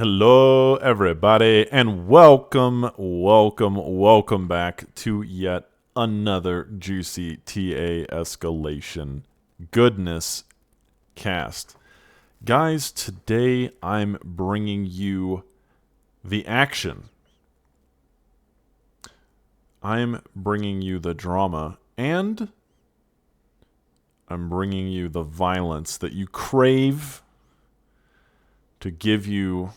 Hello, everybody, and welcome back to yet another juicy TA Escalation goodness cast. Guys, today I'm bringing you the action. I'm bringing you the drama, and I'm bringing you the violence that you crave to give you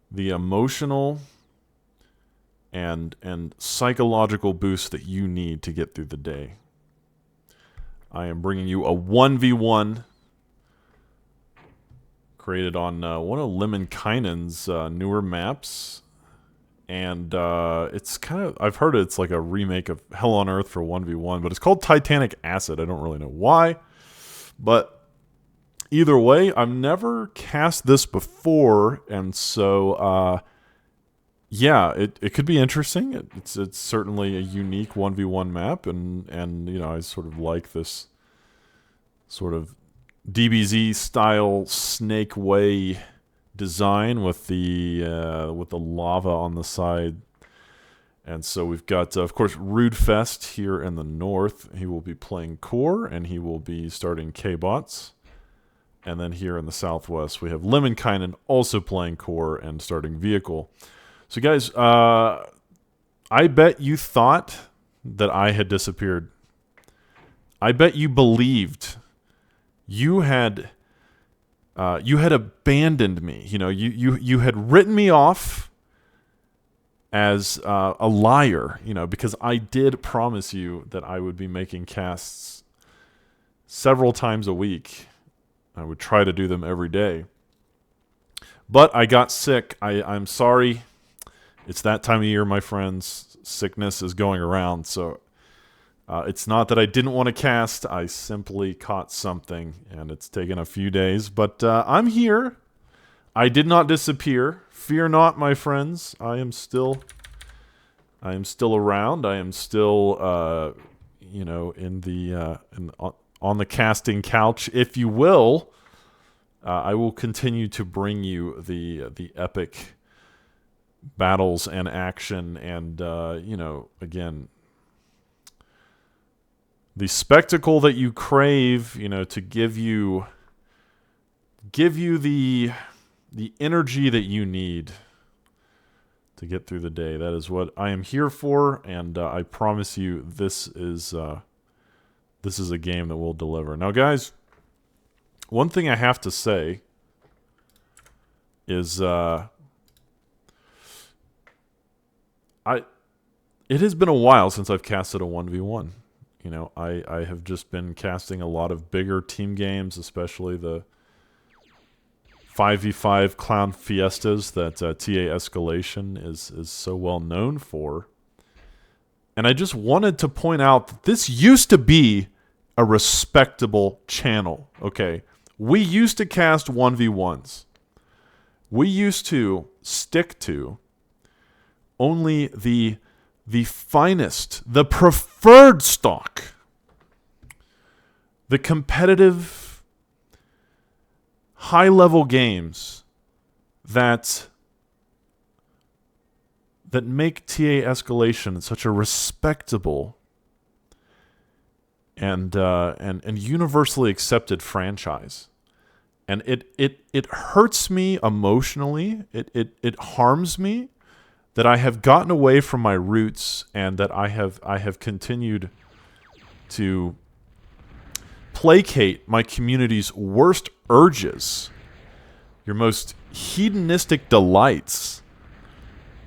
the emotional and psychological boost that you need to get through the day. I am bringing you a 1v1 created on one of Lemminkainen's newer maps. And it's kind of, I've heard it's like a remake of Hell on Earth for 1v1, but it's called Titanic Acid. I don't really know why. But either way, I've never cast this before, and so, yeah, it could be interesting. It's certainly a unique 1v1 map, and you know, I sort of like this sort of DBZ style Snake Way design with the lava on the side. And so we've got, of course, Rudefest here in the north. He will be playing core, and he will be starting K-bots. And then here in the southwest, we have Lemminkainen also playing core and starting vehicle. So guys, I bet you thought that I had disappeared. I bet you believed you had abandoned me. You know, you had written me off as a liar, you know, because I did promise you that I would be making casts several times a week. I would try to do them every day. But I got sick. I'm sorry. It's that time of year, my friends. Sickness is going around. So it's not that I didn't want to cast. I simply caught something, and it's taken a few days. But I'm here. I did not disappear. Fear not, my friends. I am still around. I am still, you know, on the casting couch, if you will. I will continue to bring you the epic battles and action, and you know, again, the spectacle that you crave, you know, to give you the energy that you need to get through the day. That is what I am here for, and I promise you, this is a game that will deliver. Now, guys, one thing I have to say is it has been a while since I've casted a 1v1. You know, I have just been casting a lot of bigger team games, especially the 5v5 clown fiestas that TA Escalation is so well known for. And I just wanted to point out that this used to be a respectable channel, okay? We used to cast 1v1s. We used to stick to only the finest, the preferred stock, the competitive, high-level games that make TA Escalation such a respectable and universally accepted franchise. And it hurts me emotionally. It harms me that I have gotten away from my roots, and that I have continued to placate my community's worst urges, your most hedonistic delights,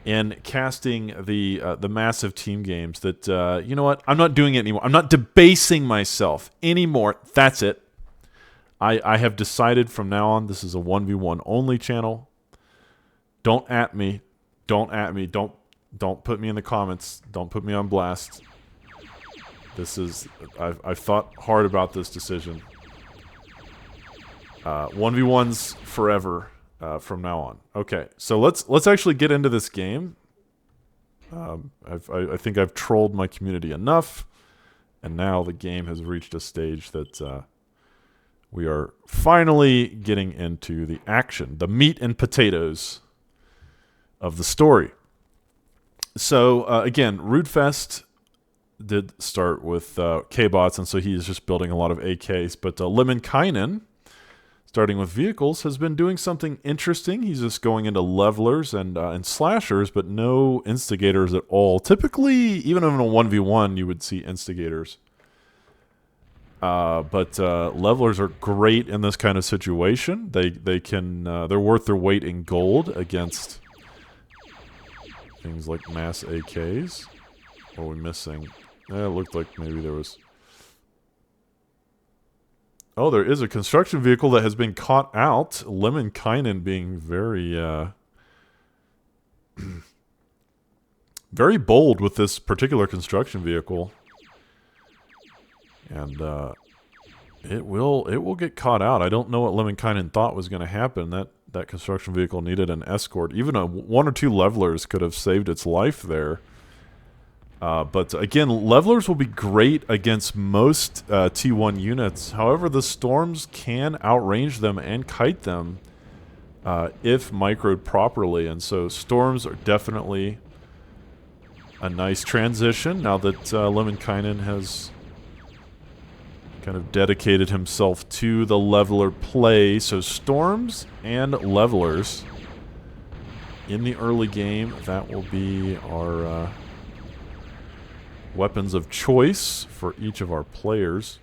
in casting the massive team games that, you know what, I'm not doing it anymore. I'm not debasing myself anymore. That's it. I have decided from now on, this is a 1v1 only channel. Don't at me. Don't at me. Don't put me in the comments. Don't put me on blast. This is, I've thought hard about this decision. 1v1s forever. From now on. Okay, so let's actually get into this game. I think I've trolled my community enough, and now the game has reached a stage that we are finally getting into the action, the meat and potatoes of the story. So, again, Rudefest did start with K-Bots, and so he is just building a lot of AKs. But Lemminkainen, starting with vehicles, has been doing something interesting. He's just going into levelers and slashers, but no instigators at all. Typically, even in a 1v1, you would see instigators. But levelers are great in this kind of situation. They're worth their weight in gold against things like mass AKs. What are we missing? It looked like maybe there was... Oh, there is a construction vehicle that has been caught out. Lemminkainen being very... very bold with this particular construction vehicle. And it will get caught out. I don't know what Lemminkainen thought was going to happen. That construction vehicle needed an escort. Even one or two levelers could have saved its life there. But again, levelers will be great against most T1 units. However, the storms can outrange them and kite them if microed properly. And so storms are definitely a nice transition now that Lemminkainen has kind of dedicated himself to the leveler play. So storms and levelers in the early game, that will be our... weapons of choice for each of our players.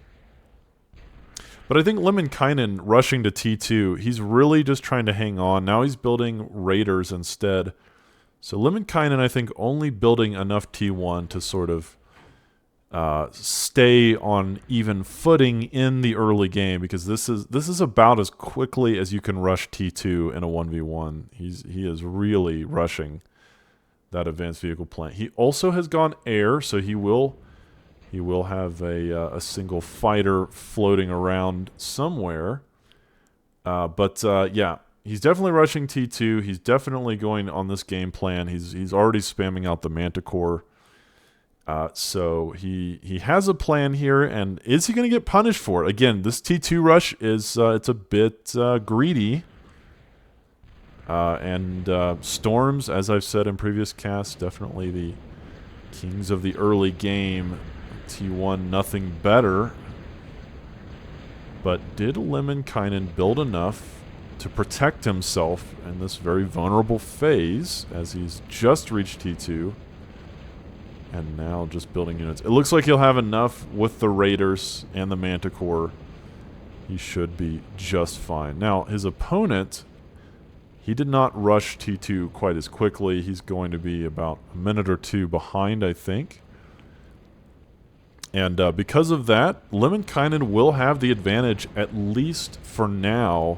But I think Lemminkainen rushing to T2, he's really just trying to hang on. Now he's building raiders instead. So Lemminkainen, I think, only building enough T1 to sort of stay on even footing in the early game, because this is about as quickly as you can rush T2 in a 1v1. He is really rushing that advanced vehicle plant. He also has gone air, so he will have a single fighter floating around somewhere. Yeah, he's definitely rushing T2. He's definitely going on this game plan. He's already spamming out the Manticore. So he has a plan here, and is he going to get punished for it? Again, this T2 rush is it's a bit greedy. Storms, as I've said in previous casts, definitely the kings of the early game. T1, nothing better. But did Lemminkainen build enough to protect himself in this very vulnerable phase, as he's just reached T2, and now just building units? It looks like he'll have enough with the Raiders and the Manticore. He should be just fine. Now, his opponent... he did not rush T2 quite as quickly. He's going to be about a minute or two behind, I think. And because of that, Lemminkainen will have the advantage, at least for now,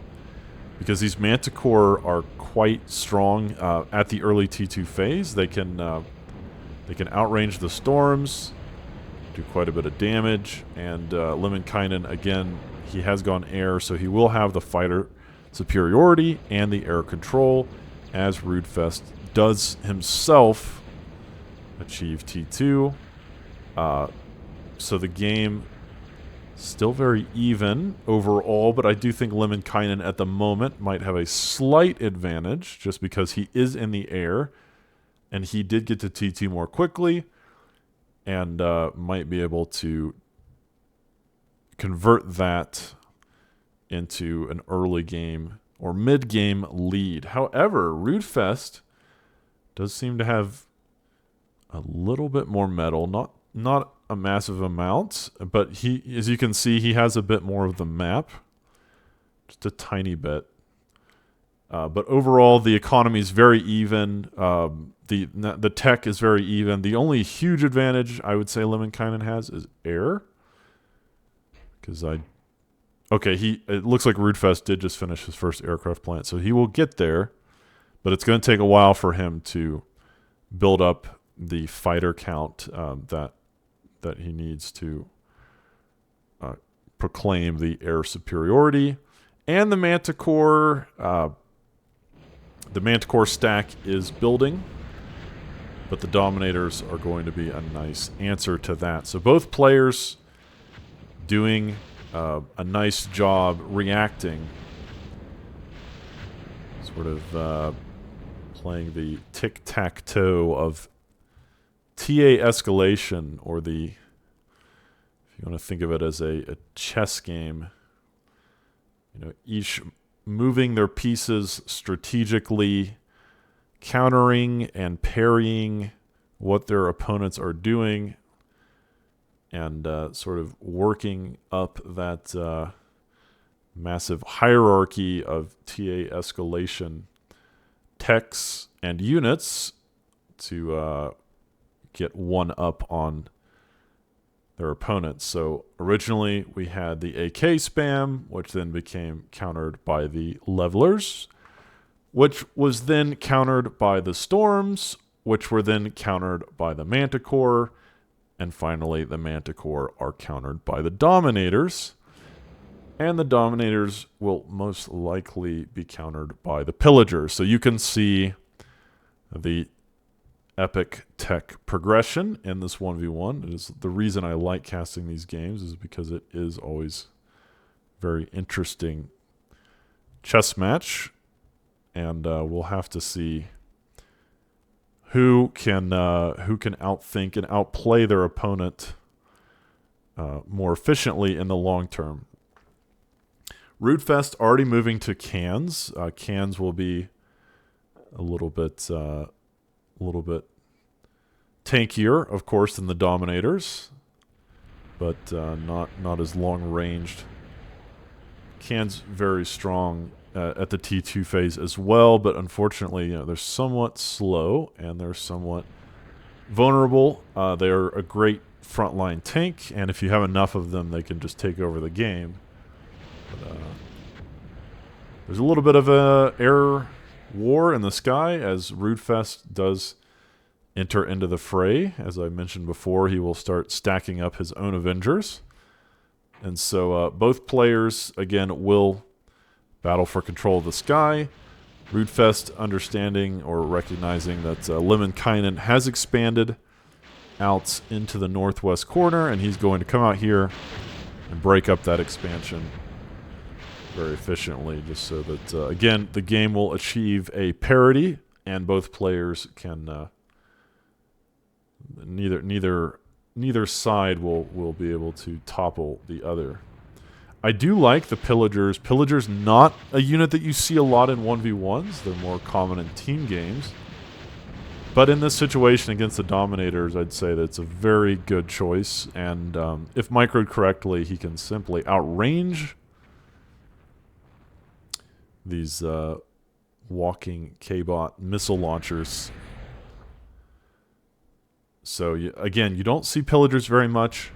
because these Manticore are quite strong at the early T2 phase. They can outrange the storms, do quite a bit of damage, and Lemminkainen, again, he has gone air, so he will have the fighter superiority and the air control, as Rudefest does himself achieve T2. So the game still very even overall, but I do think Lemminkainen at the moment might have a slight advantage just because he is in the air and he did get to T2 more quickly and might be able to convert that into an early game or mid-game lead. However, Rudefest does seem to have a little bit more metal, not a massive amount, but he, as you can see, he has a bit more of the map, just a tiny bit. But overall, the economy is very even. The tech is very even. The only huge advantage I would say Lemminkainen has is air, because it looks like Rudefest did just finish his first aircraft plant, so he will get there, but it's going to take a while for him to build up the fighter count that he needs to proclaim the air superiority. And the Manticore stack is building, but the Dominators are going to be a nice answer to that. So both players doing a nice job reacting, sort of playing the tic-tac-toe of TA Escalation, or the, if you want to think of it as a chess game, you know, each moving their pieces strategically, countering and parrying what their opponents are doing, and sort of working up that massive hierarchy of TA Escalation techs and units to get one up on their opponents. So originally we had the AK spam, which then became countered by the levelers, which was then countered by the storms, which were then countered by the manticore, and finally the manticore are countered by the dominators, and the dominators will most likely be countered by the pillagers. So you can see the epic tech progression in this 1v1. It is the reason I like casting these games, is because it is always very interesting chess match, and we'll have to see who can outthink and outplay their opponent more efficiently in the long term. Rudefest already moving to cans. Cans will be a little bit tankier, of course, than the dominators, but not as long ranged. Cans very strong at the T2 phase as well, but unfortunately, you know, they're somewhat slow and they're somewhat vulnerable. They're a great frontline tank, and if you have enough of them, they can just take over the game. But, there's a little bit of a air war in the sky as Rudefest does enter into the fray. As I mentioned before, he will start stacking up his own Avengers. And so both players, again, will battle for control of the sky. Rudefest understanding or recognizing that Lemminkainen has expanded out into the northwest corner, and he's going to come out here and break up that expansion very efficiently, just so that, again, the game will achieve a parity, and both players can... Neither side will be able to topple the other. I do like the Pillagers. Pillagers not a unit that you see a lot in 1v1s. They're more common in team games. But in this situation against the Dominators, I'd say that it's a very good choice. And if microed correctly, he can simply outrange these walking K-bot missile launchers. So, again, you don't see Pillagers very much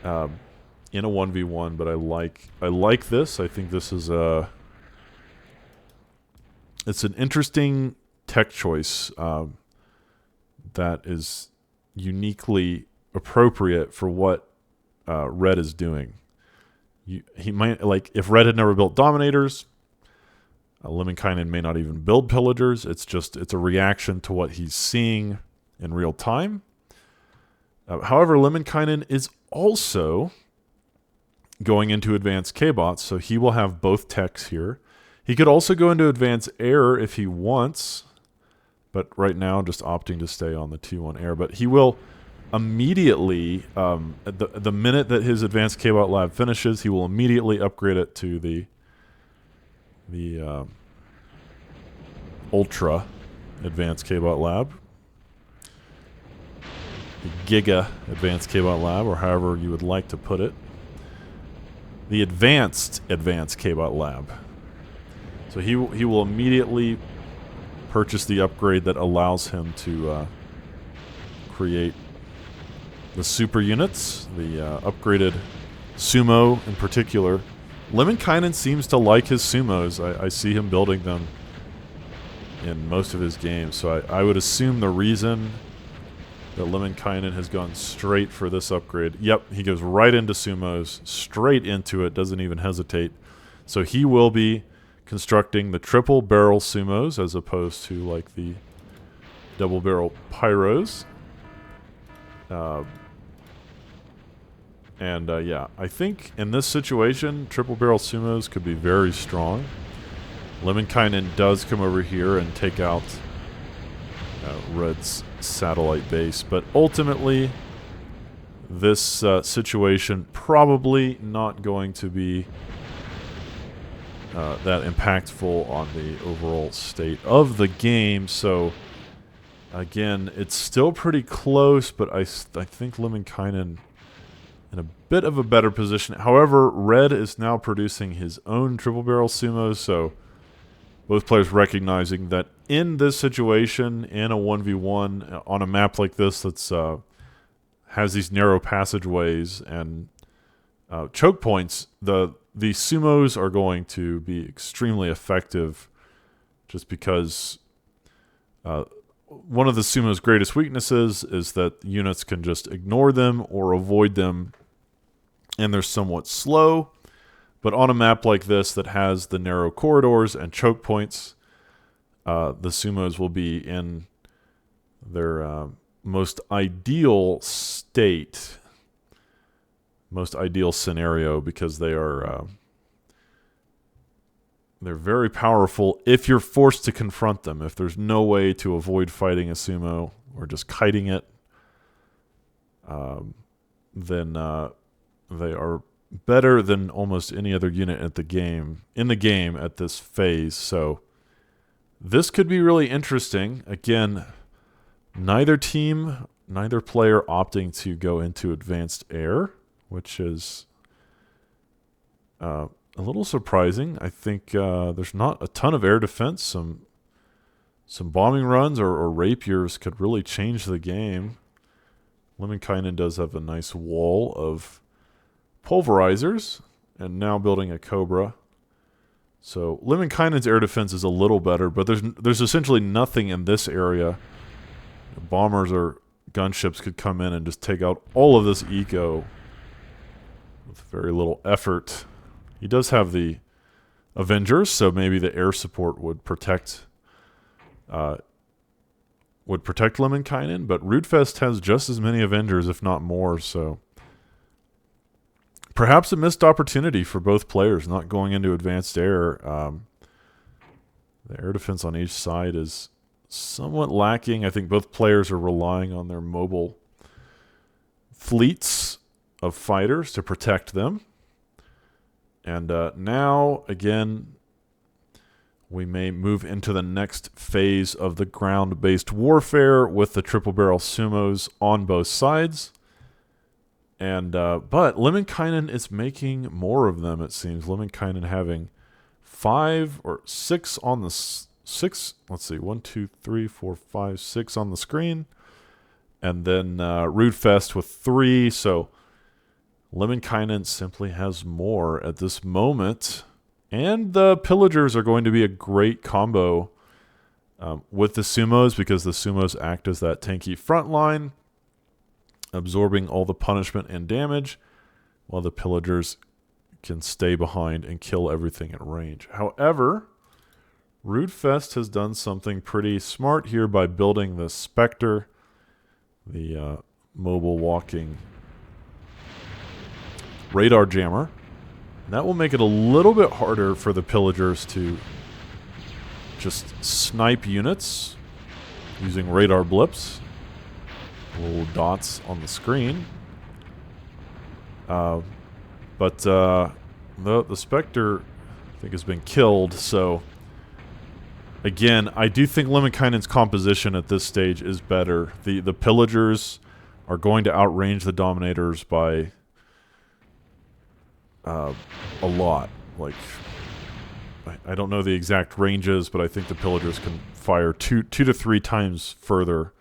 in a 1v1, but I like this. I think this is it's an interesting tech choice that is uniquely appropriate for what Red is doing. He might, like, if Red had never built Dominators, Lemminkainen may not even build Pillagers. It's a reaction to what he's seeing in real time. However, Lemminkainen is also going into advanced K-bots, so he will have both techs here. He could also go into advanced air if he wants, but right now just opting to stay on the T1 air. But he will immediately, the minute that his advanced K-bot lab finishes, he will immediately upgrade it to the Ultra Advanced K-bot lab. Giga Advanced K-bot lab, or however you would like to put it. The Advanced K-bot lab. So he will immediately purchase the upgrade that allows him to create the super units, the upgraded sumo in particular. Lemminkainen seems to like his sumos. I see him building them in most of his games, so I would assume the reason that Lemminkainen has gone straight for this upgrade. Yep, he goes right into sumos, straight into it, doesn't even hesitate. So he will be constructing the triple barrel sumos as opposed to like the double barrel pyros. And yeah, I think in this situation, triple barrel sumos could be very strong. Lemminkainen does come over here and take out Red's satellite base, but ultimately, this situation probably not going to be that impactful on the overall state of the game. So again, it's still pretty close, but I think Lemminkainen in a bit of a better position. However, Red is now producing his own triple barrel sumos, so both players recognizing that in this situation, in a 1v1, on a map like this that's has these narrow passageways and choke points, the sumos are going to be extremely effective just because one of the sumo's greatest weaknesses is that units can just ignore them or avoid them, and they're somewhat slow. But on a map like this that has the narrow corridors and choke points, the sumos will be in their most ideal state, most ideal scenario, because they are they're very powerful if you're forced to confront them. If there's no way to avoid fighting a sumo or just kiting it, then they are better than almost any other unit in the game at this phase. So this could be really interesting. Again, neither player opting to go into advanced air, which is a little surprising. I think there's not a ton of air defense. Some bombing runs or rapiers could really change the game. Lemminkainen does have a nice wall of pulverizers, and now building a Cobra. So Lemminkainen's air defense is a little better, but there's essentially nothing in this area. Bombers or gunships could come in and just take out all of this eco with very little effort. He does have the Avengers, so maybe the air support would protect Lemminkainen, but Rudefest has just as many Avengers, if not more, so perhaps a missed opportunity for both players not going into advanced air. The air defense on each side is somewhat lacking. I think both players are relying on their mobile fleets of fighters to protect them. And now, again, we may move into the next phase of the ground-based warfare with the triple barrel sumos on both sides. And but Lemminkainen is making more of them, it seems. Lemminkainen having 5 or 6 on the six. Let's see, 1, 2, 3, 4, 5, 6 on the screen, and then Rudefest with 3. So Lemminkainen simply has more at this moment, and the pillagers are going to be a great combo with the sumos, because the sumos act as that tanky front line, absorbing all the punishment and damage, while the pillagers can stay behind and kill everything at range. However, Rudefest has done something pretty smart here by building the Spectre, the mobile walking radar jammer. And that will make it a little bit harder for the pillagers to just snipe units using radar blips. Little dots on the screen. But the Spectre, I think, has been killed, so again, I do think Lemminkainen's composition at this stage is better. The pillagers are going to outrange the dominators by a lot. Like, I don't know the exact ranges, but I think the pillagers can fire two to 3 times further.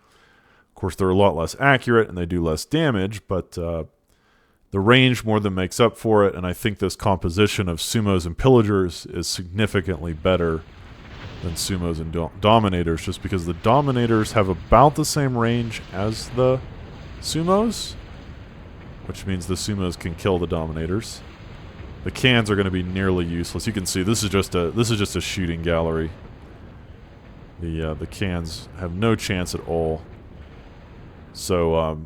Of course, they're a lot less accurate and they do less damage, but the range more than makes up for it, and I think this composition of sumos and pillagers is significantly better than sumos and dominators, just because the dominators have about the same range as the sumos, which means the sumos can kill the dominators. The cans are going to be nearly useless. You can see this is just a shooting gallery. The cans have no chance at all. So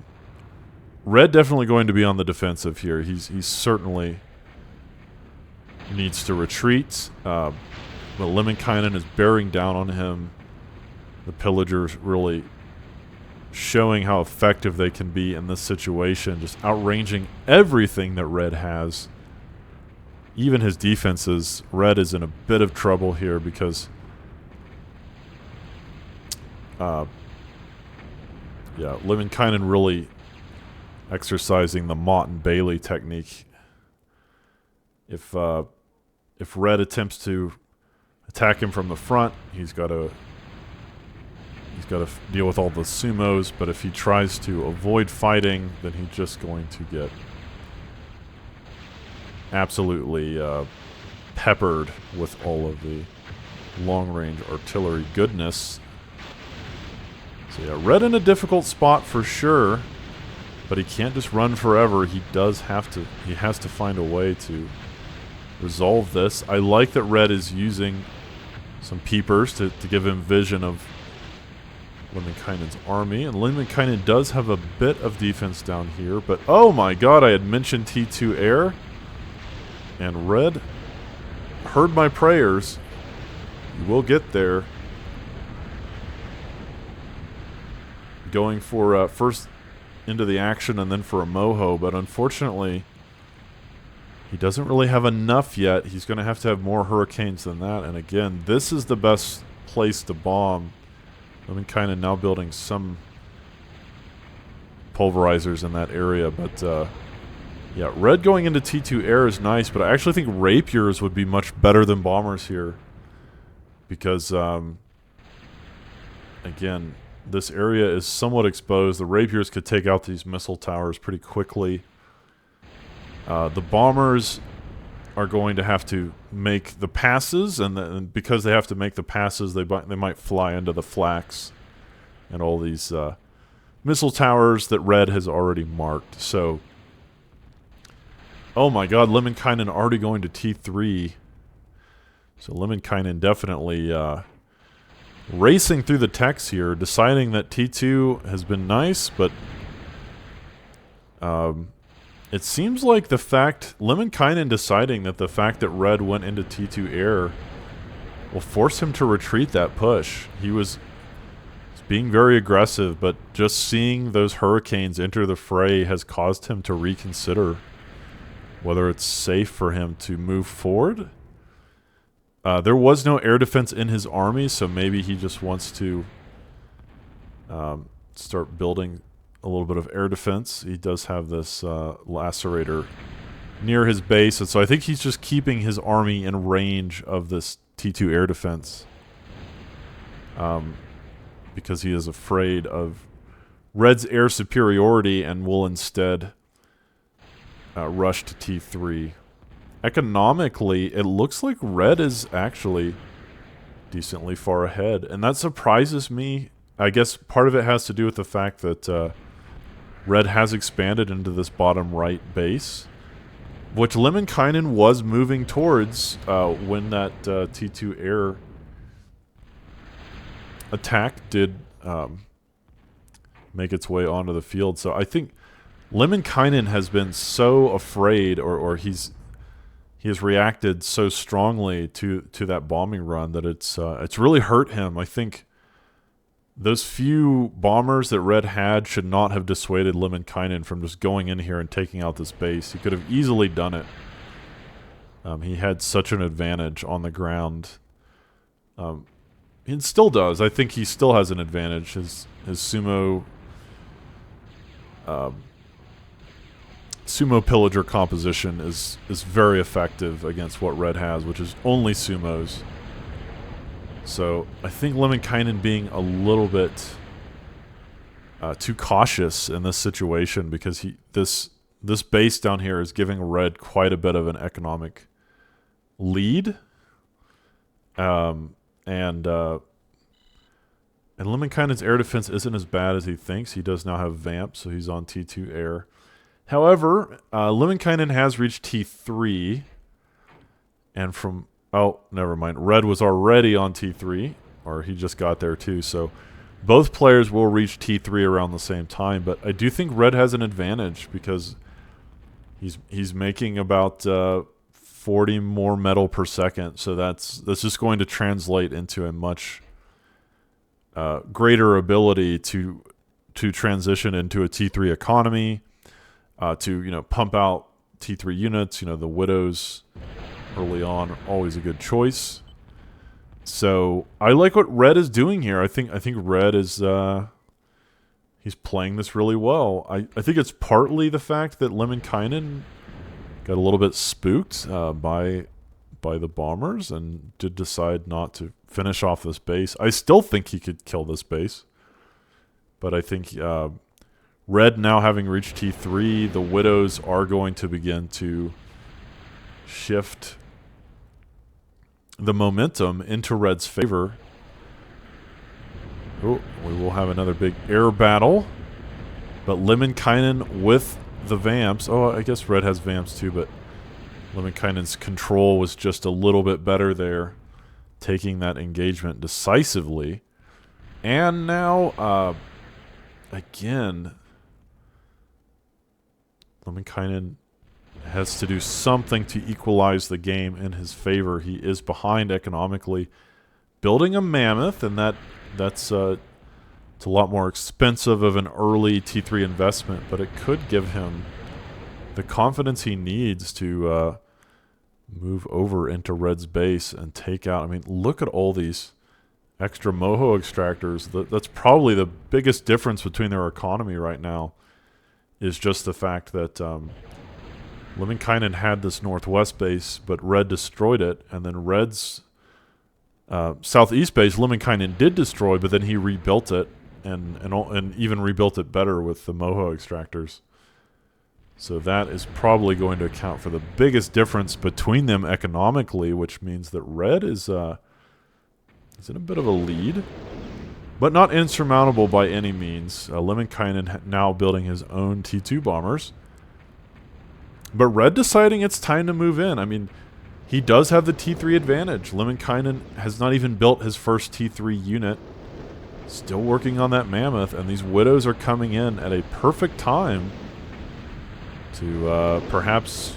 Red definitely going to be on the defensive here. He's certainly needs to retreat. But Lemminkainen is bearing down on him. The pillagers really showing how effective they can be in this situation, just outranging everything that Red has. Even his defenses. Red is in a bit of trouble here because Lemminkainen really exercising the Mott and Bailey technique. If Red attempts to attack him from the front, he's got to deal with all the sumos, but if he tries to avoid fighting, then he's just going to get absolutely peppered with all of the long-range artillery goodness. So yeah, Red in a difficult spot for sure, but he can't just run forever. He has to find a way to resolve this. I like that Red is using some peepers to give him vision of Lemminkainen's army, and Lemminkainen does have a bit of defense down here, but oh my god, I had mentioned T2 air, and Red heard my prayers. You will get there. Going for first into the action and then for a Moho, but unfortunately he doesn't really have enough yet. He's going to have more hurricanes than that, and again, this is the best place to bomb. Lemminkainen now building some pulverizers in that area, but yeah, Red going into T2 air is nice, but I actually think rapiers would be much better than bombers here because again, this area is somewhat exposed. The rapiers could take out these missile towers pretty quickly. The bombers are going to have to make the passes, and because they have to make the passes, they might fly into the flax and all these missile towers that Red has already marked. So, oh my god, Lemminkainen already going to T3. So Lemminkainen definitely racing through the text here, deciding that T2 has been nice, but it seems like Lemminkainen deciding that the fact that Red went into T2 air will force him to retreat that push. He was being very aggressive, but just seeing those hurricanes enter the fray has caused him to reconsider whether it's safe for him to move forward. There was no air defense in his army, so maybe he just wants to start building a little bit of air defense. He does have this lacerator near his base, and so I think he's just keeping his army in range of this T2 air defense because he is afraid of Red's air superiority and will instead rush to T3. Economically, it looks like Red is actually decently far ahead, and that surprises me. I guess part of it has to do with the fact that Red has expanded into this bottom right base, which Lemminkainen was moving towards when that T2 air attack did make its way onto the field. So I think Lemminkainen has been so afraid, or he has reacted so strongly to that bombing run that it's really hurt him. I think those few bombers that Red had should not have dissuaded Lemminkainen from just going in here and taking out this base. He could have easily done it. He had such an advantage on the ground. He still does. I think he still has an advantage. His sumo pillager composition is very effective against what Red has, which is only sumos. So I think Lemminkainen being a little bit too cautious in this situation, because this base down here is giving Red quite a bit of an economic lead, and Lemminkainen's air defense isn't as bad as he thinks. He does now have Vamp, so he's on T2 air. However, Lemminkainen has reached T3, and oh, never mind. Red was already on T3, or he just got there too. So Both players will reach T3 around the same time, but I do think red has an advantage because he's making about 40 more metal per second, so that's just going to translate into a much greater ability to transition into a T3 economy, to pump out T3 units. The widows early on always a good choice. So I like what red is doing here. I think red is he's playing this really well. I think it's partly the fact that Lemminkainen got a little bit spooked by the bombers and did decide not to finish off this base. I still think he could kill this base, but I think red now having reached T3, the widows are going to begin to shift the momentum into red's favor. Oh, we will have another big air battle, but Lemminkainen with the vamps. Oh, I guess red has vamps too, but Lemminkainen's control was just a little bit better there, taking that engagement decisively. And now, again, Lemminkainen has to do something to equalize the game in his favor. He is behind economically. Building a Mammoth, and that's it's a lot more expensive of an early T3 investment, but it could give him the confidence he needs to move over into red's base and take out. I mean, look at all these extra moho extractors. That's probably the biggest difference between their economy right now, is just the fact that Lemminkainen had this northwest base, but red destroyed it, and then red's southeast base Lemminkainen did destroy, but then he rebuilt it, and even rebuilt it better with the moho extractors. So that is probably going to account for the biggest difference between them economically, which means that red is in a bit of a lead, but not insurmountable by any means. Lemminkainen now building his own T2 bombers, but red deciding it's time to move in. I mean, he does have the T3 advantage. Lemminkainen has not even built his first T3 unit. Still working on that Mammoth, and these widows are coming in at a perfect time to perhaps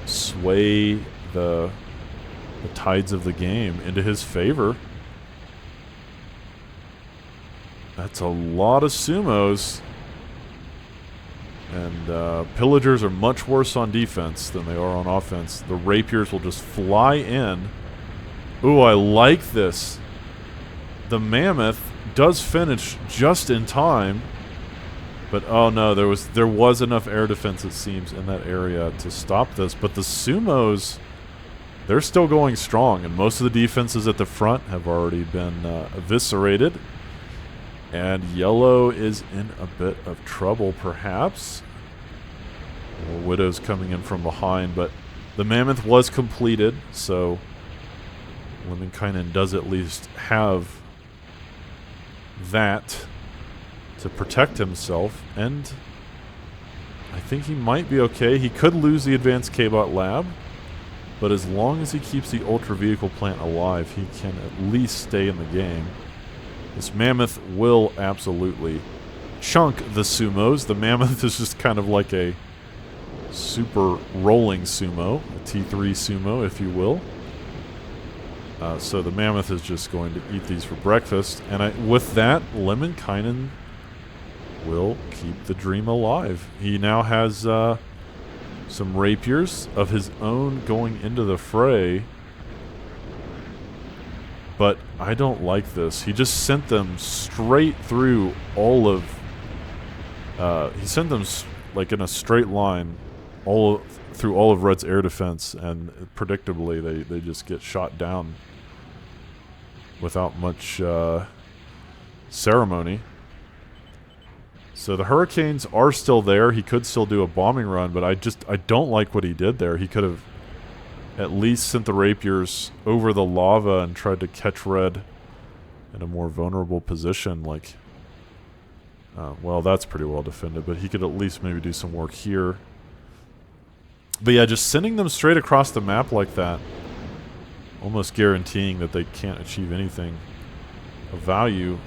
sway the tides of the game into his favor. That's a lot of sumos. And pillagers are much worse on defense than they are on offense. The rapiers will just fly in. Ooh, I like this. The Mammoth does finish just in time. But oh no, there was enough air defense, it seems, in that area to stop this. But the sumos, they're still going strong, and most of the defenses at the front have already been eviscerated. And yellow is in a bit of trouble, perhaps. More widows coming in from behind, but the Mammoth was completed, so Lemminkainen does at least have that to protect himself, and I think he might be okay. He could lose the advanced K-Bot lab, but as long as he keeps the Ultra Vehicle plant alive, he can at least stay in the game. This Mammoth will absolutely chunk the sumos. The Mammoth is just kind of like a super rolling sumo, a T3 sumo, if you will. So the Mammoth is just going to eat these for breakfast. And with that, Lemminkainen will keep the dream alive. He now has some rapiers of his own going into the fray. But I don't like this. He just sent them straight through all of... he sent them like in a straight line through all of red's air defense, and predictably they just get shot down without much ceremony. So the Hurricanes are still there. He could still do a bombing run, but I don't like what he did there. He could have at least sent the rapiers over the lava and tried to catch red in a more vulnerable position. Like, well, that's pretty well defended, but he could at least maybe do some work here. But yeah, just sending them straight across the map like that, almost guaranteeing that they can't achieve anything of value.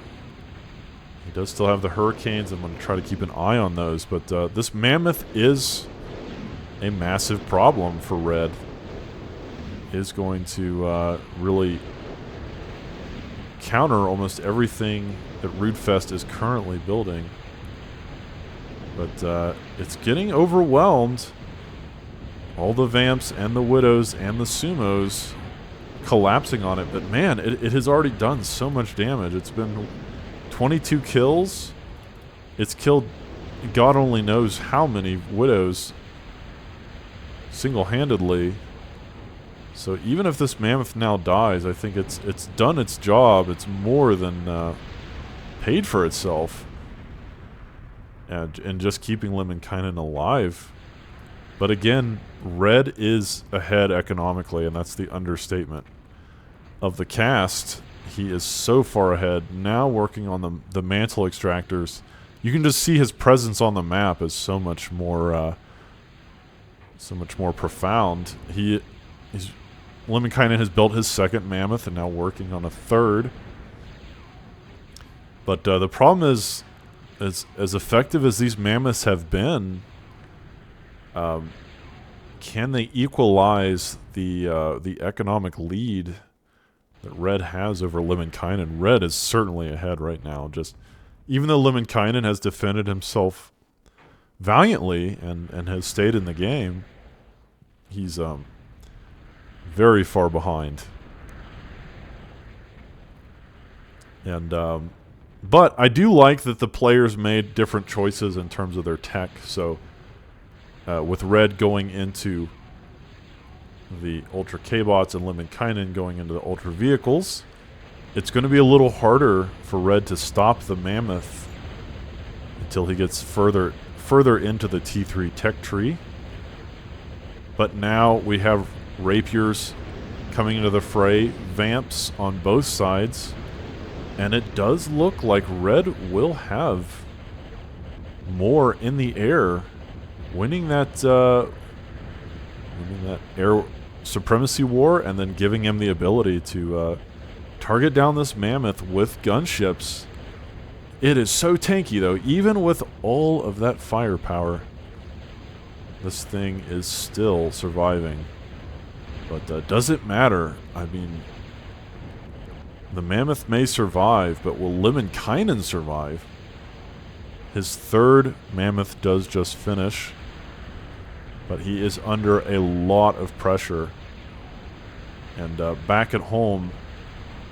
He does still have the Hurricanes. I'm going to try to keep an eye on those. But this Mammoth is a massive problem for Red. Is going to really counter almost everything that Rudefest is currently building. But it's getting overwhelmed. All the Vamps and the Widows and the Sumos collapsing on it. But man, it has already done so much damage. It's been 22 kills. It's killed God only knows how many Widows single-handedly. So even if this Mammoth now dies, I think it's done its job. It's more than paid for itself. And just keeping Lemminkainen alive. But again, Red is ahead economically, and that's the understatement of the cast. He is so far ahead. Now working on the mantle extractors. You can just see his presence on the map is so much more profound. Lemminkainen has built his second Mammoth and now working on a third. But the problem is, as effective as these Mammoths have been, can they equalize the economic lead that Red has over Lemminkainen? Red is certainly ahead right now. Just even though Lemminkainen has defended himself valiantly and has stayed in the game, he's very far behind. And but I do like that the players made different choices in terms of their tech. So with Red going into the Ultra K-Bots and Lemminkainen going into the Ultra Vehicles, it's going to be a little harder for Red to stop the Mammoth until he gets further into the T3 tech tree. But now we have Rapiers coming into the fray, Vamps on both sides, and it does look like Red will have more in the air, winning that air supremacy war, and then giving him the ability to target down this Mammoth with gunships. It is so tanky, though. Even with all of that firepower, this thing is still surviving. But does it matter? I mean, the Mammoth may survive, but will Lemminkainen survive? His third Mammoth does just finish, but he is under a lot of pressure. And back at home,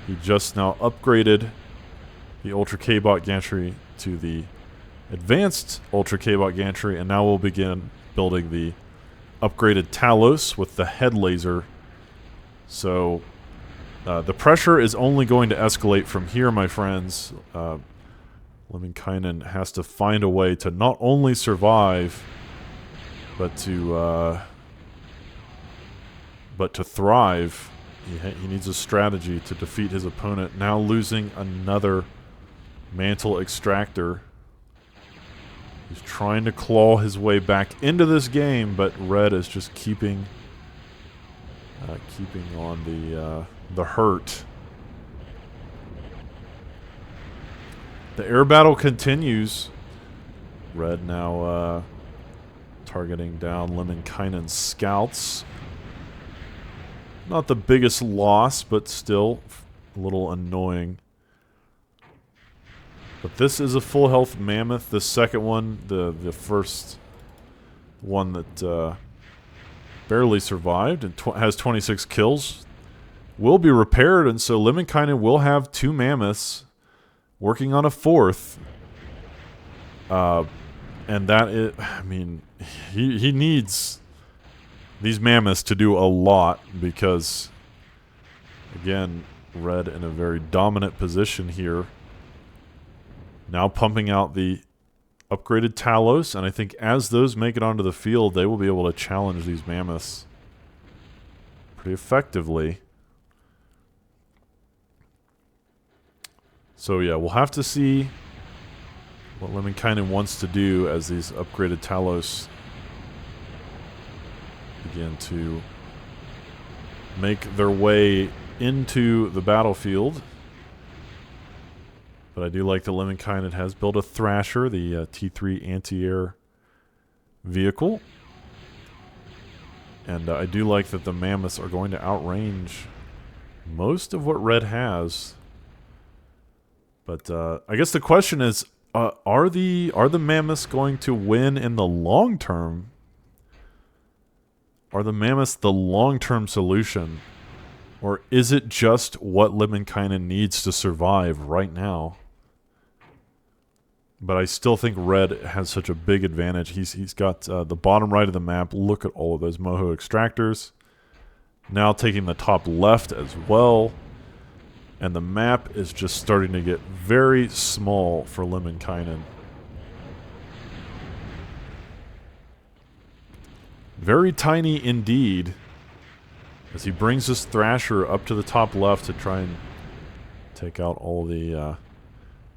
he just now upgraded the Ultra K-Bot Gantry to the advanced Ultra K-Bot Gantry, and now we'll begin building the upgraded Talos with the head laser. So the pressure is only going to escalate from here, my friends. Lemminkainen has to find a way to not only survive, but to thrive. He needs a strategy to defeat his opponent. Now losing another mantle extractor. He's trying to claw his way back into this game, but Red is just keeping on the hurt. The air battle continues. Red now targeting down Lemminkainen's scouts. Not the biggest loss, but still a little annoying. But this is a full health Mammoth. The second one, the first one that barely survived and has 26 kills, will be repaired, and so Lemminkainen will have two Mammoths working on a fourth. And that is, I mean, he needs these Mammoths to do a lot because, again, Red in a very dominant position here. Now pumping out the upgraded Talos, and I think as those make it onto the field, they will be able to challenge these Mammoths pretty effectively. So yeah, we'll have to see what Lemminkainen wants to do as these upgraded Talos begin to make their way into the battlefield. But I do like the Lemminkainen has built a Thrasher, the T3 anti-air vehicle. And I do like that the Mammoths are going to outrange most of what Red has. But I guess the question is, are the Mammoths going to win in the long term? Are the Mammoths the long-term solution? Or is it just what Lemminkainen needs to survive right now? But I still think Red has such a big advantage. He's got the bottom right of the map. Look at all of those Moho extractors. Now taking the top left as well. And the map is just starting to get very small for Lemminkainen. Very tiny indeed. As he brings his Thrasher up to the top left to try and take out all the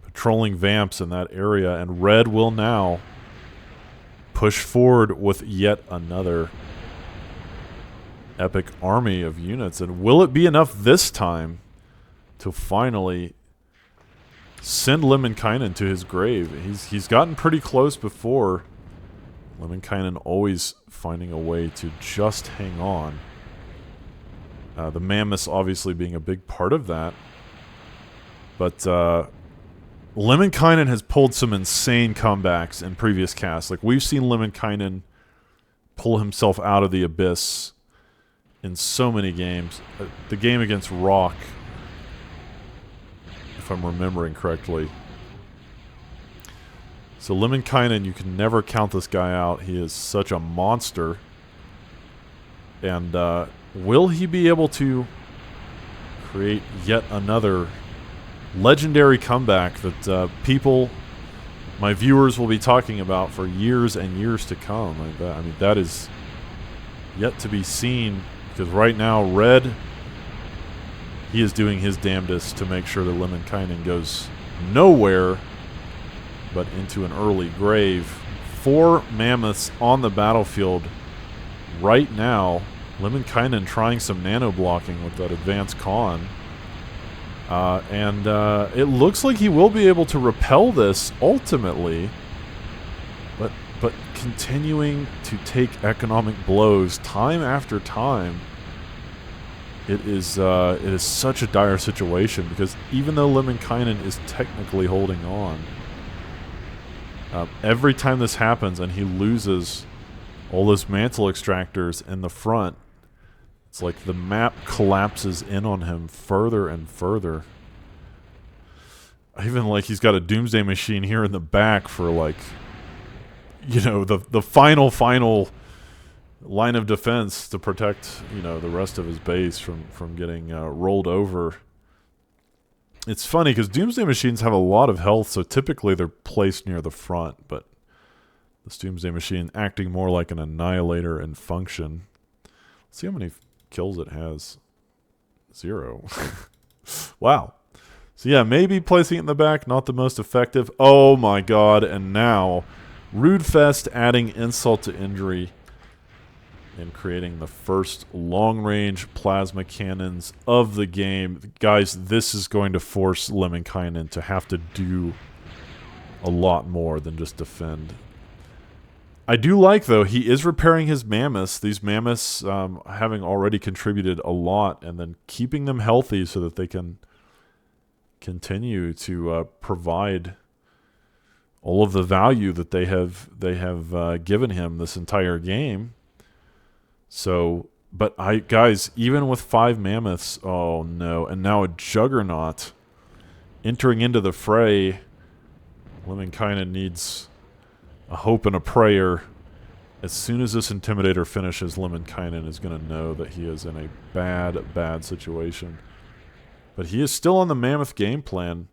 patrolling Vamps in that area. And Red will now push forward with yet another epic army of units. And will it be enough this time to finally send Lemminkainen to his grave? He's gotten pretty close before. Lemminkainen always finding a way to just hang on. The Mammoths obviously being a big part of that. But Lemminkainen has pulled some insane comebacks in previous casts. Like, we've seen Lemminkainen pull himself out of the abyss in so many games. The game against Rock, if I'm remembering correctly. So Lemminkainen, you can never count this guy out. He is such a monster. And will he be able to create yet another legendary comeback that people, my viewers, will be talking about for years and years to come? I mean, that is yet to be seen, because right now, Red, he is doing his damnedest to make sure that Lemminkainen goes nowhere but into an early grave. 4 Mammoths on the battlefield right now. Lemminkainen trying some nano blocking with that advanced con. And it looks like he will be able to repel this ultimately. But continuing to take economic blows time after time. It is such a dire situation, because even though Lemminkainen is technically holding on, every time this happens and he loses all those mantle extractors in the front, it's like the map collapses in on him further and further. Even like he's got a Doomsday Machine here in the back for, like, you know, the final line of defense to protect, you know, the rest of his base from getting rolled over. It's funny because Doomsday Machines have a lot of health, so typically they're placed near the front, but this Doomsday Machine acting more like an annihilator in function. Let's see how many kills it has. 0. Wow. So yeah, maybe placing it in the back, not the most effective. Oh my god, and now Rudefest adding insult to injury and creating the first long-range plasma cannons of the game. Guys, this is going to force Lemminkainen to have to do a lot more than just defend. I do like, though, he is repairing his Mammoths. These Mammoths having already contributed a lot, and then keeping them healthy so that they can continue to provide all of the value that they have given him this entire game. So, but guys, even with 5 Mammoths, oh no, and now a Juggernaut entering into the fray. Lemminkainen needs a hope and a prayer. As soon as this Intimidator finishes, Lemminkainen is going to know that he is in a bad situation. But he is still on the Mammoth game plan.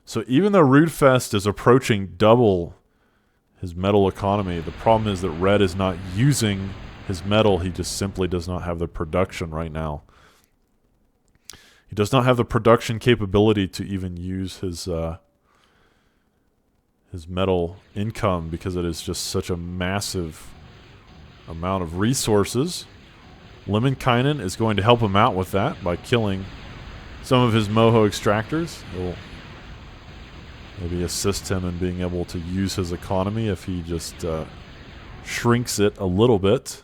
So even though Rudefest is approaching double his metal economy, the problem is that Red is not using his metal. He just simply does not have the production right now. He does not have the production capability to even use his metal income, because it is just such a massive amount of resources. Lemminkainen is going to help him out with that by killing some of his Moho extractors. He'll Maybe assist him in being able to use his economy if he just shrinks it a little bit.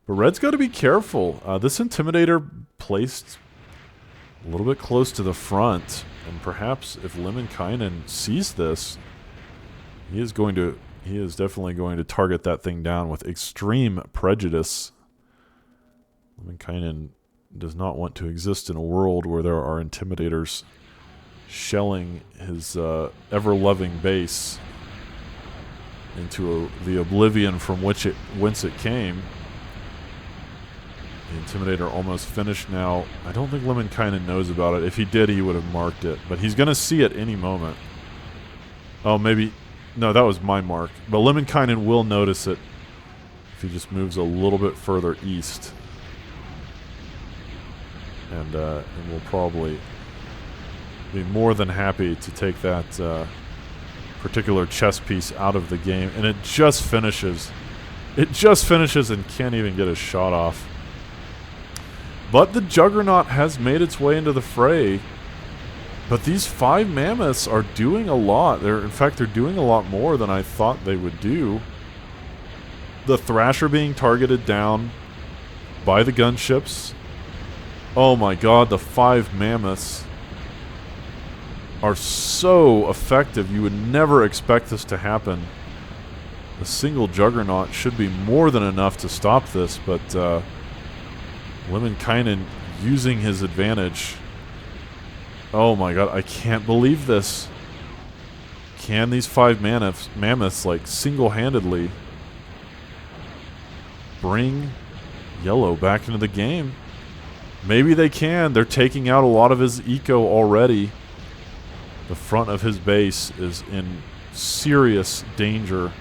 But Red's got to be careful. This Intimidator placed a little bit close to the front, and perhaps if Lemminkainen sees this, he is definitely going to target that thing down with extreme prejudice. Lemminkainen does not want to exist in a world where there are Intimidators shelling his ever-loving base into the oblivion from whence it came. The Intimidator almost finished now. I don't think Lemminkainen knows about it. If he did, he would have marked it. But he's going to see it any moment. Oh, maybe... No, that was my mark. But Lemminkainen will notice it if he just moves a little bit further east. And will probably be more than happy to take that particular chess piece out of the game. And it just finishes. It just finishes and can't even get a shot off. But the Juggernaut has made its way into the fray. But these 5 Mammoths are doing a lot. In fact, they're doing a lot more than I thought they would do. The Thrasher being targeted down by the gunships. Oh my god, the 5 Mammoths are so effective. You would never expect this to happen. A single Juggernaut should be more than enough to stop this, but Lemminkainen using his advantage. Oh my god, I can't believe this. Can these 5 Mammoths like single-handedly bring Yellow back into the game? Maybe they can. They're taking out a lot of his eco already. The front of his base is in serious danger.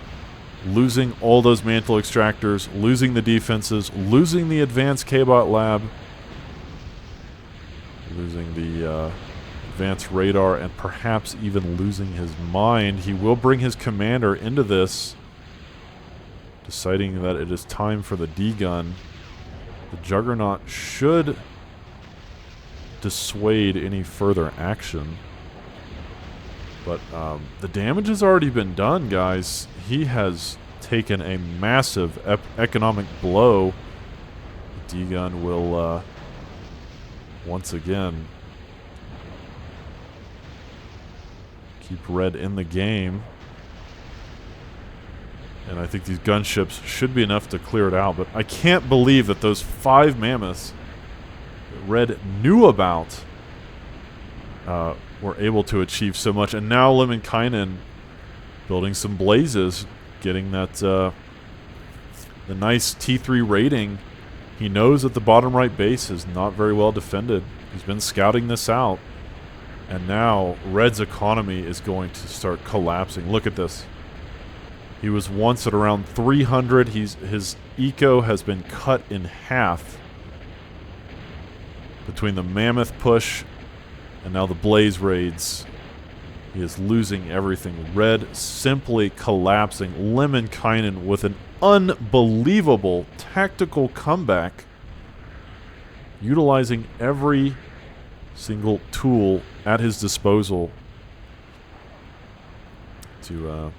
Losing all those mantle extractors, losing the defenses, losing the advanced K-Bot lab, losing the advanced radar, and perhaps even losing his mind. He will bring his commander into this, deciding that it is time for the D-gun. The Juggernaut should dissuade any further action. But the damage has already been done, guys. He has taken a massive economic blow. The D-gun will once again keep Red in the game. And I think these gunships should be enough to clear it out. But I can't believe that those 5 Mammoths that Red knew about were able to achieve so much. And now Lemminkainen building some blazes, getting that the nice T3 rating. He knows that the bottom right base is not very well defended. He's been scouting this out. And now Red's economy is going to start collapsing. Look at this. He was once at around 300. His eco has been cut in half between the Mammoth push and now the Blaze raids. He is losing everything. Red simply collapsing. Lemminkainen with an unbelievable tactical comeback, utilizing every single tool at his disposal to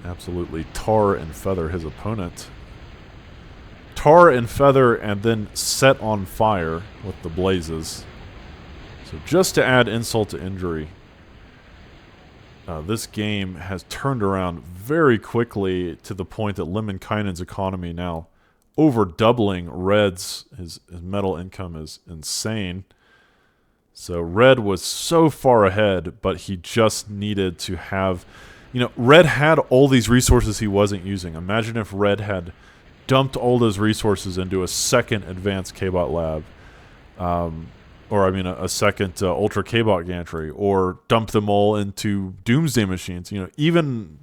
absolutely tar and feather his opponent. Tar and feather and then set on fire with the blazes. So just to add insult to injury, this game has turned around very quickly to the point that Lemminkainen's economy now over doubling Red's. His metal income is insane. So Red was so far ahead, but he just needed to have... You know, Red had all these resources he wasn't using. Imagine if Red had dumped all those resources into a second advanced K-Bot lab. Or, I mean, a second Ultra K-Bot gantry. Or dumped them all into Doomsday machines. You know, even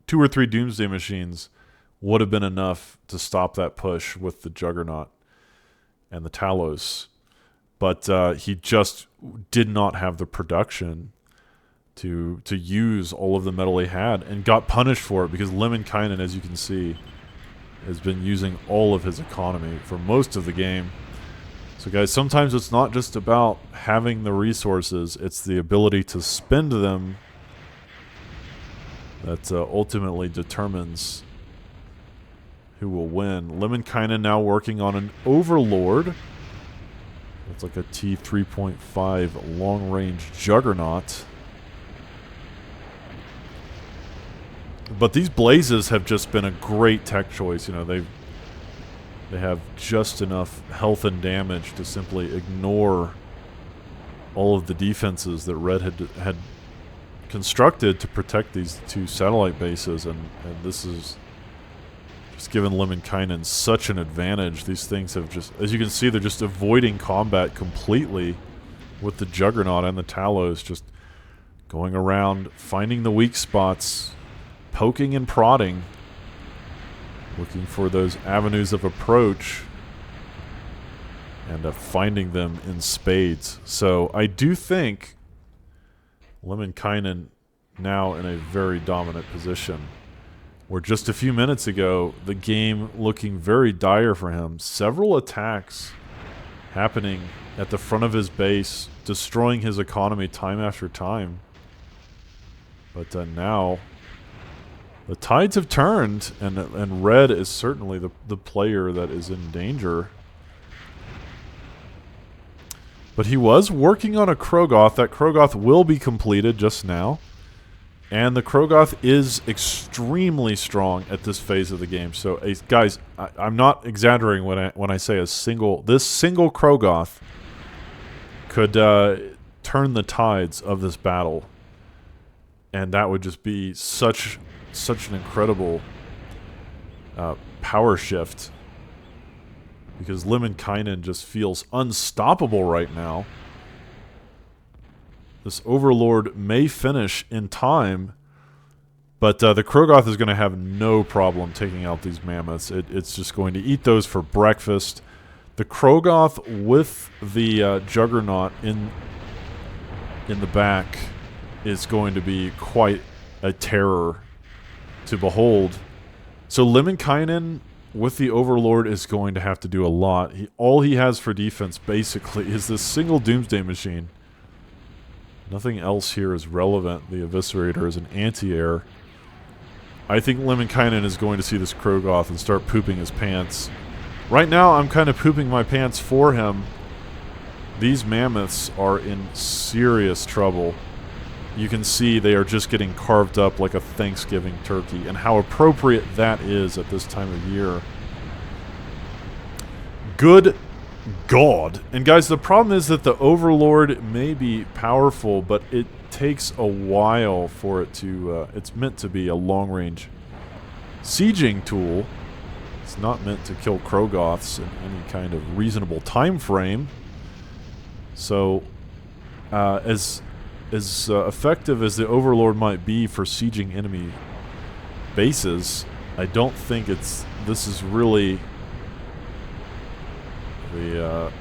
2 or 3 Doomsday machines would have been enough to stop that push with the Juggernaut and the Talos. But he just did not have the production to use all of the metal he had, and got punished for it because Lemminkainen, as you can see, has been using all of his economy for most of the game. So So guys, sometimes it's not just about having the resources, it's the ability to spend them that ultimately determines who will win. Lemminkainen now working on an Overlord. It's like a T3.5 long-range Juggernaut. But these Blazes have just been a great tech choice. You know, they have just enough health and damage to simply ignore all of the defenses that Red had constructed to protect these two satellite bases, and this is just given Lemminkainen such an advantage. These things have just, as you can see, they're just avoiding combat completely with the Juggernaut and the Talos, just going around, finding the weak spots, poking and prodding, looking for those avenues of approach, and finding them in spades. So I do think Lemminkainen now in a very dominant position, where just a few minutes ago, the game looking very dire for him. Several attacks happening at the front of his base, destroying his economy time after time. But now the tides have turned, and Red is certainly the player that is in danger. But he was working on a Krogoth. That Krogoth will be completed just now. And the Krogoth is extremely strong at this phase of the game. So, guys, I'm not exaggerating when I say this single Krogoth could turn the tides of this battle. And that would just be such an incredible power shift. Because Lemminkainen just feels unstoppable right now. This Overlord may finish in time, but the Krogoth is going to have no problem taking out these Mammoths. It's just going to eat those for breakfast. The Krogoth with the Juggernaut in the back is going to be quite a terror to behold. So Lemminkainen with the Overlord is going to have to do a lot. All he has for defense basically is this single Doomsday Machine. Nothing else here is relevant. The Eviscerator is an anti-air. I think Lemminkainen is going to see this Krogoth and start pooping his pants. Right now, I'm kind of pooping my pants for him. These Mammoths are in serious trouble. You can see they are just getting carved up like a Thanksgiving turkey, and how appropriate that is at this time of year. Good God. And guys, the problem is that the Overlord may be powerful, but it takes a while for it to... it's meant to be a long-range sieging tool. It's not meant to kill Krogoths in any kind of reasonable time frame. So, as effective as the Overlord might be for sieging enemy bases, I don't think this is really the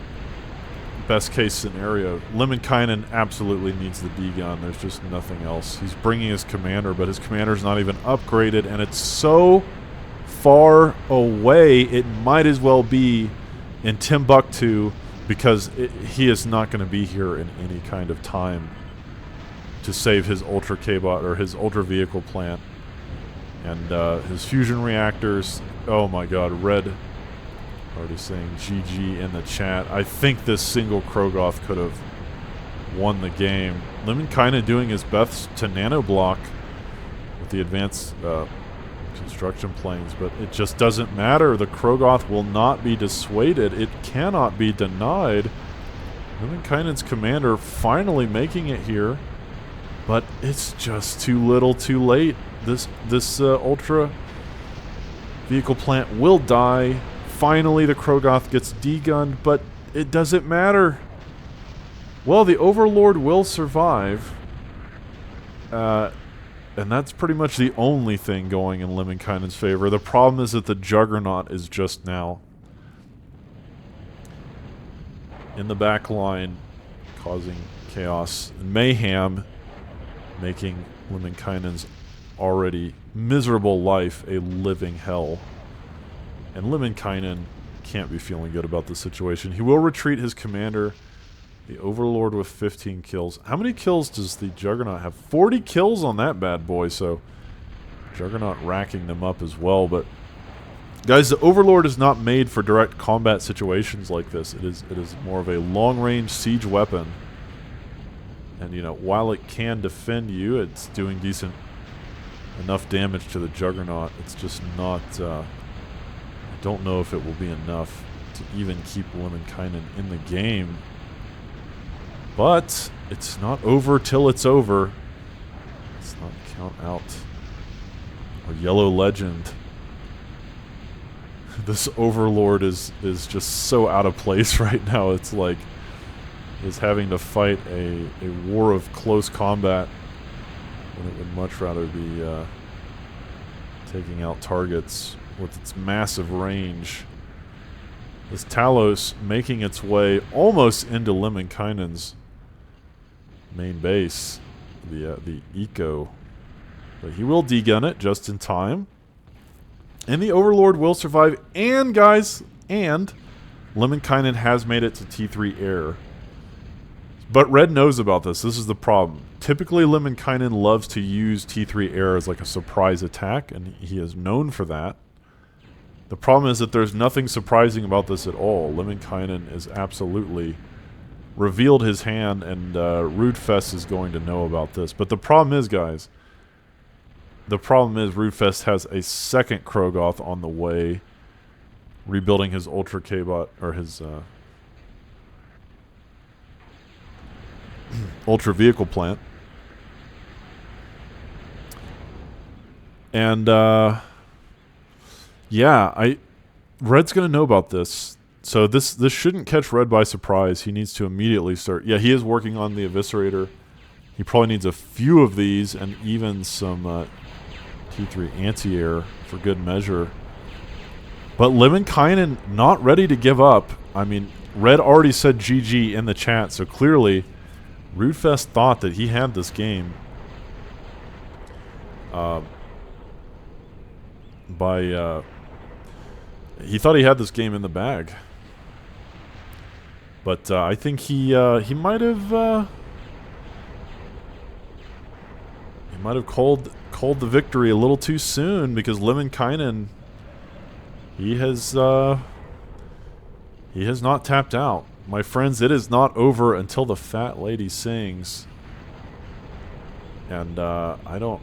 best case scenario. Lemminkainen absolutely needs the D-gun. There's just nothing else. He's bringing his commander, but his commander's not even upgraded, and it's so far away it might as well be in Timbuktu, because he is not going to be here in any kind of time to save his Ultra K-Bot or his Ultra Vehicle plant and his fusion reactors. Oh my god, Red already saying GG in the chat. I think this single Krogoth could have won the game. Lemminkainen doing his best to nano-block with the advanced construction planes, but it just doesn't matter. The Krogoth will not be dissuaded. It cannot be denied. Lemminkainen's commander finally making it here, but it's just too little too late. This Ultra Vehicle plant will die. Finally, the Krogoth gets D-gunned, but it doesn't matter. Well, the Overlord will survive. And that's pretty much the only thing going in Lemminkainen's favor. The problem is that the Juggernaut is just now in the back line, causing chaos and mayhem, making Lemminkainen's already miserable life a living hell. And Lemminkainen can't be feeling good about the situation. He will retreat his commander. The Overlord with 15 kills. How many kills does the Juggernaut have? 40 kills on that bad boy, so Juggernaut racking them up as well. But guys, the Overlord is not made for direct combat situations like this. It is more of a long-range siege weapon. And, you know, while it can defend you, it's doing decent enough damage to the Juggernaut. It's just not... I don't know if it will be enough to even keep Lemminkainen in the game. But it's not over till it's over. Let's not count out our Yellow Legend. This Overlord is just so out of place right now. It's like is having to fight a war of close combat when it would much rather be taking out targets with its massive range. This Talos making its way almost into Lemminkainen's main base, the Eco. But he will degun it just in time. And the Overlord will survive. And, guys, Lemminkainen has made it to T3 air. But Red knows about this. This is the problem. Typically, Lemminkainen loves to use T3 air as like a surprise attack, and he is known for that. The problem is that there's nothing surprising about this at all. Lemminkainen is absolutely revealed his hand, and Rudefest is going to know about this. But the problem is, guys, Rudefest has a second Krogoth on the way, rebuilding his Ultra K-Bot, or his Ultra Vehicle Plant. And, yeah, Red's going to know about this. So this shouldn't catch Red by surprise. He needs to immediately start. Yeah, he is working on the Eviscerator. He probably needs a few of these and even some T3 anti-air for good measure. But Lemminkainen not ready to give up. I mean, Red already said GG in the chat, so clearly Rudefest thought that he had this game. He thought he had this game in the bag. But I think he might have called the victory a little too soon, because Lemminkainen he has not tapped out. My friends, it is not over until the fat lady sings. And I don't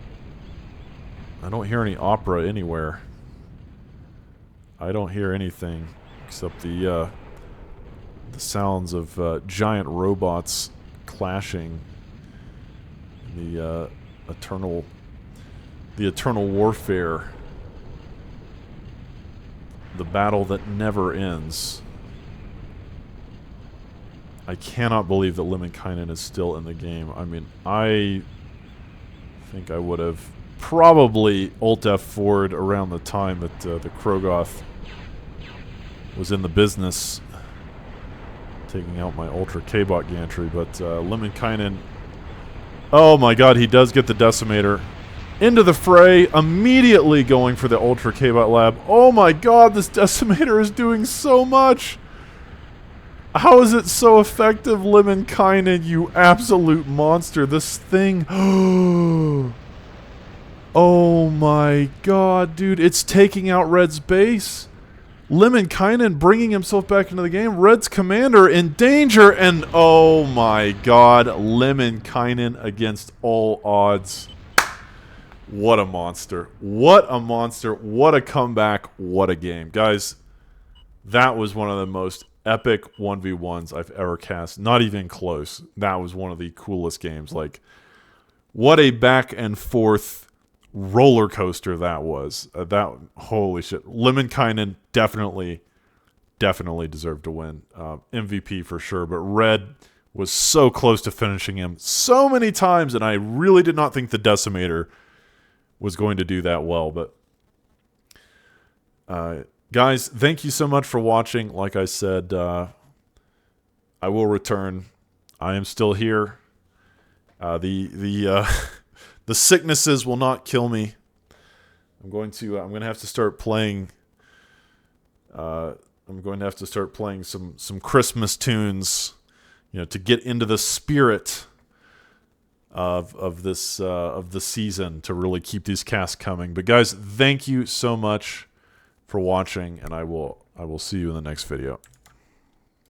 hear any opera anywhere. I don't hear anything except the sounds of giant robots clashing. The eternal warfare. The battle that never ends. I cannot believe that Lemminkainen is still in the game. I mean, I think I would have probably Alt F4'd around the time that the Krogoth was in the business, taking out my Ultra K-Bot gantry, but Lemminkainen, oh my god, he does get the Decimator into the fray, immediately going for the Ultra K-Bot Lab. Oh my god, this Decimator is doing so much! How is it so effective, Lemminkainen, you absolute monster? This thing... Oh my god, dude, it's taking out Red's base. Lemminkainen bringing himself back into the game. Red's commander in danger, and oh my god, Lemminkainen against all odds. What a monster. What a monster. What a comeback. What a game. Guys, that was one of the most epic 1v1s I've ever cast. Not even close. That was one of the coolest games. Like, what a back and forth roller coaster that was. Holy shit. Lemminkainen definitely deserved to win. MVP for sure, but Red was so close to finishing him so many times, and I really did not think the Decimator was going to do that well. But guys, thank you so much for watching. Like I said, I will return. I am still here. The sicknesses will not kill me. I'm going to have to start playing. I'm I'm going to have to start playing some Christmas tunes, you know, to get into the spirit of the season, to really keep these casts coming. But guys, thank you so much for watching, and I will see you in the next video.